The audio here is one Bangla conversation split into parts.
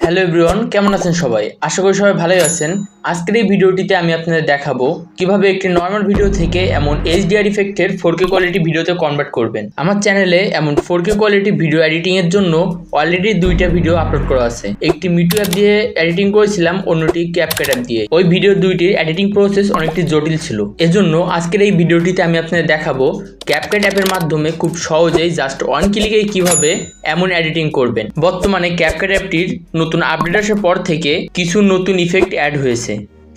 হ্যালো এভরিওয়ান, কেমন আছেন সবাই? আশা করি সবাই ভালোই আছেন। আজকের এই ভিডিওটিতে আমি আপনাদের দেখাবো কিভাবে একটি নর্মাল ভিডিও থেকে এমন HDR ইফেক্টের 4K কোয়ালিটি ভিডিওতে কনভার্ট করবেন। আমার চ্যানেলে এমন 4K কোয়ালিটি ভিডিও এডিটিং এর জন্য অলরেডি দুইটা ভিডিও আপলোড করা আছে। একটি মিটু অ্যাপ দিয়ে এডিটিং করেছিলাম, অন্যটি ক্যাপকাট অ্যাপ দিয়ে। ওই ভিডিও দুইটির এডিটিং প্রসেস অনেকটি জটিল ছিল। এজন্য আজকের এই ভিডিওটিতে আমি আপনাদের দেখাবো ক্যাপকাট অ্যাপের মাধ্যমে খুব সহজেই জাস্ট ওয়ান ক্লিকেই কিভাবে এমন এডিটিং করবেন। বর্তমানে ক্যাপকাট অ্যাপটির নতুন আপডেট আসার পর থেকে কিছু নতুন ইফেক্ট অ্যাড হয়েছে।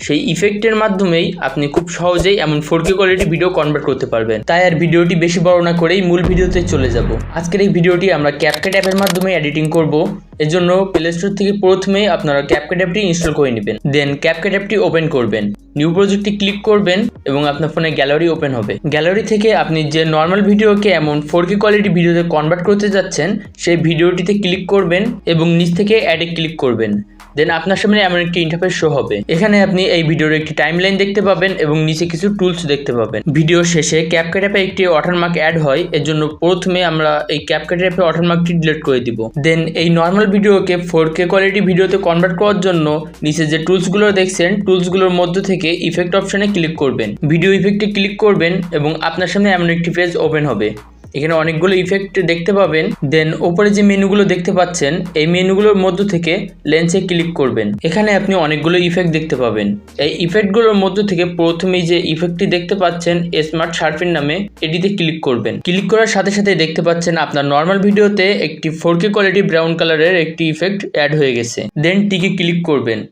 সেই ইফেক্টের মাধ্যমেই আপনি খুব সহজেই এমন 4K কোয়ালিটি ভিডিও কনভার্ট করতে পারবেন। তাই আর ভিডিওটি বেশি বড় না করেই মূল ভিডিওতে চলে যাব। আজকের এই ভিডিওটি আমরা ক্যাপকাট অ্যাপের মাধ্যমে এডিটিং করব। এর জন্য প্লে স্টোর থেকে প্রথমেই আপনারা ক্যাপকাট অ্যাপটি ইনস্টল করে নেবেন। দেন ক্যাপকাট অ্যাপটি ওপেন করবেন, নিউ প্রজেক্টে ক্লিক করবেন এবং আপনার ফোনে গ্যালারি ওপেন হবে। গ্যালারি থেকে আপনি যে নর্মাল ভিডিওকে এমন 4K কোয়ালিটি ভিডিওতে কনভার্ট করতে যাচ্ছেন সেই ভিডিওটিতে ক্লিক করবেন এবং নিচ থেকে অ্যাডে ক্লিক করবেন। দেন আপনার সামনে এমন একটি ইন্টারফেস শো হবে। এখানে আপনি এই ভিডিওর একটি টাইমলাইন দেখতে পাবেন এবং নিচে কিছু টুলস দেখতে পাবেন। ভিডিও শেষে ক্যাপকাট অ্যাপে একটি ওয়াটারমার্ক অ্যাড হয়। এর জন্য প্রথমে আমরা এই ক্যাপকাট অ্যাপে ওয়াটারমার্কটি ডিলিট করে দিব। দেন এই নর্মাল ভিডিওকে 4K কোয়ালিটি ভিডিওতে কনভার্ট করার জন্য নিচে যে টুলসগুলো দেখছেন টুলসগুলোর মধ্য থেকে ইফেক্ট অপশনে ক্লিক করবেন। ভিডিও ইফেক্টে ক্লিক করবেন এবং আপনার সামনে এমন একটি পেজ ওপেন হবে। এখানে অনেকগুলো ইফেক্ট দেখতে পাবেন। দেন উপরে যে মেনুগুলো দেখতে পাচ্ছেন এই মেনুগুলোর মধ্য থেকে লেন্সে ক্লিক করবেন। এখানে আপনি অনেকগুলো ইফেক্ট দেখতে পাবেন। এই ইফেক্টগুলোর মধ্য থেকে প্রথমেই যে ইফেক্টটি দেখতে পাচ্ছেন স্মার্ট শার্পিন নামে, এটিতে ক্লিক করবেন। ক্লিক করার সাথে সাথে দেখতে পাচ্ছেন আপনার নর্মাল ভিডিওতে একটি 4K কোয়ালিটি ব্রাউন কালারের একটি ইফেক্ট অ্যাড হয়ে গেছে। দেন টিকে ক্লিক করবেন।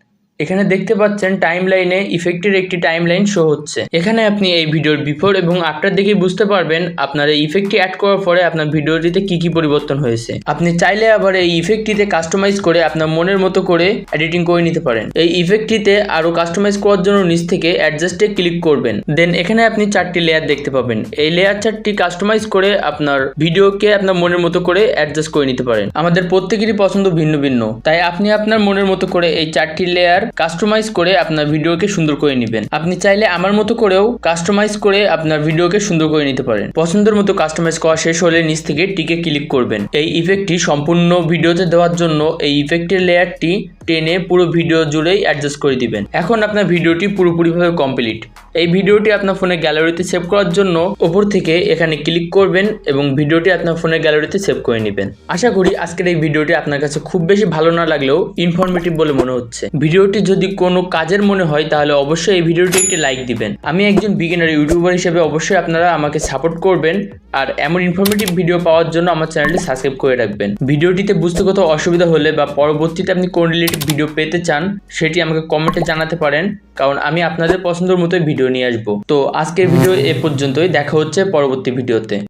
এখানে দেখতে পাচ্ছেন টাইমলাইনে ইফেক্টের একটি টাইমলাইন শো হচ্ছে। এখানে আপনি এই ভিডিওর বিফোর এবং আফটার দেখে বুঝতে পারবেন আপনার এই ইফেক্টটি অ্যাড করার পরে আপনার ভিডিওটিতে কি কি পরিবর্তন হয়েছে। আপনি চাইলে আবার এই ইফেক্টটিতে কাস্টমাইজ করে আপনার মনের মতো করে এডিটিং করে নিতে পারেন। এই ইফেক্টটিতে আরো কাস্টমাইজ করার জন্য নিচ থেকে অ্যাডজাস্টে ক্লিক করবেন। দেন এখানে আপনি চারটি লেয়ার দেখতে পাবেন। এই লেয়ার চারটি কাস্টমাইজ করে আপনার ভিডিওকে আপনার মনের মতো করে অ্যাডজাস্ট করে নিতে পারেন। আমাদের প্রত্যেকেরই পছন্দ ভিন্ন ভিন্ন, তাই আপনি আপনার মনের মতো করে এই চারটি লেয়ার কাস্টমাইজ করে আপনার ভিডিওকে সুন্দর করে নেবেন। আপনি চাইলে আমার মতো করেও কাস্টমাইজ করে আপনার ভিডিওকে সুন্দর করে নিতে পারেন। পছন্দের মতো কাস্টমাইজ করা শেষ হলে নিচ থেকে টিকে ক্লিক করবেন। এই ইফেক্টটি সম্পূর্ণ ভিডিওতে দেওয়ার জন্য এই ইফেক্টের লেয়ারটি টেনে পুরো ভিডিও জুড়েই অ্যাডজাস্ট করে দিবেন। এখন আপনার ভিডিওটি পুরোপুরিভাবে কমপ্লিট। এই ভিডিওটি আপনার ফোনে গ্যালারিতে সেভ করার জন্য উপর থেকে এখানে ক্লিক করবেন এবং ভিডিওটি আপনার ফোনে গ্যালারিতে সেভ করে নেবেন। আশা করি আজকের এই ভিডিওটি আপনার কাছে খুব বেশি ভালো না লাগলেও ইনফরমেটিভ বলে মনে হচ্ছে। ভিডিওটি যদি কোনো কাজের মনে হয় তাহলে অবশ্যই এই ভিডিওটি একটি লাইক দিবেন। আমি একজন বিগিনার ইউটিউবার হিসেবে অবশ্যই আপনারা আমাকে সাপোর্ট করবেন আর এমন ইনফরমেটিভ ভিডিও পাওয়ার জন্য আমার চ্যানেলটি সাবস্ক্রাইব করে রাখবেন। ভিডিওটিতে বুঝতে কোথাও অসুবিধা হলে বা পরবর্তীতে আপনি কোন রিলেটেড ভিডিও পেতে চান সেটি আমাকে কমেন্টে জানাতে পারেন, কারণ আমি আপনাদের পছন্দের মতোই ভিডিও নিয়ে আসবো। তো আজকের ভিডিও এ পর্যন্তই, দেখা হচ্ছে পরবর্তী ভিডিওতে।